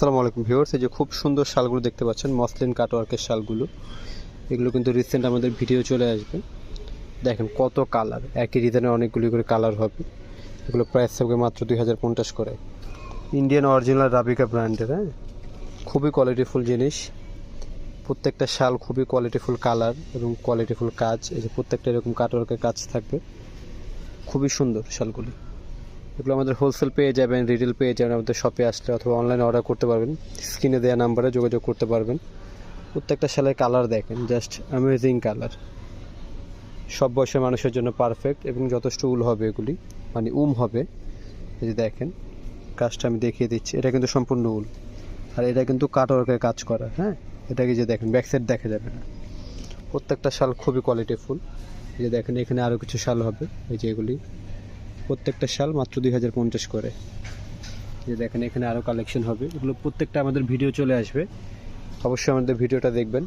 আসসালামু আলাইকুম ভিউয়ার্স, এই যে খুব সুন্দর শালগুলো দেখতে পাচ্ছেন, মসলিন কাটওয়ার্কের শালগুলো। এগুলো কিন্তু রিসেন্ট আমাদের ভিডিও চলে আসবে। দেখেন কত কালার, একই ডিজাইনের অনেকগুলি করে কালার হবে। এগুলো প্রাইস থাকবে মাত্র 2050 করে। ইন্ডিয়ান অরিজিনাল রাবিকা ব্র্যান্ডের, হ্যাঁ, খুবই কোয়ালিটিফুল জিনিস। প্রত্যেকটা শাল খুবই কোয়ালিটিফুল কালার এবং কোয়ালিটিফুল কাজ। এই যে প্রত্যেকটা এরকম কাটওয়ার্কের কাজ থাকবে, খুবই সুন্দর শালগুলি। এগুলো আমাদের হোলসেল পেয়ে যাবেন, রিটেল পেয়ে যাবেন আমাদের শপে আসলে, অথবা অনলাইনে অর্ডার করতে পারবেন। স্ক্রিনে দেওয়া নাম্বারে যোগাযোগ করতে পারবেন। প্রত্যেকটা শালের কালার দেখেন, জাস্ট অ্যামেজিং কালার। সব বয়সের মানুষের জন্য পারফেক্ট এবং যথেষ্ট উল হবে এগুলি, মানে হবে। এই যে দেখেন কাজটা আমি দেখিয়ে দিচ্ছি, এটা কিন্তু সম্পূর্ণ উল, আর এটা কিন্তু কাটওয়ার্কের কাজ করা। হ্যাঁ, এটাকে যে দেখেন ব্যাক সাইড দেখা যাবে না। প্রত্যেকটা শাল খুবই কোয়ালিটিফুল। এই যে দেখেন এখানে আরও কিছু শাল হবে, এই যে এগুলি প্রত্যেকটা শাল মাত্র 2050 করে। যে দেখেন এখানে আরও কালেকশন হবে, এগুলো প্রত্যেকটা আমাদের ভিডিও চলে আসবে, অবশ্যই আমাদের ভিডিওটা দেখবেন।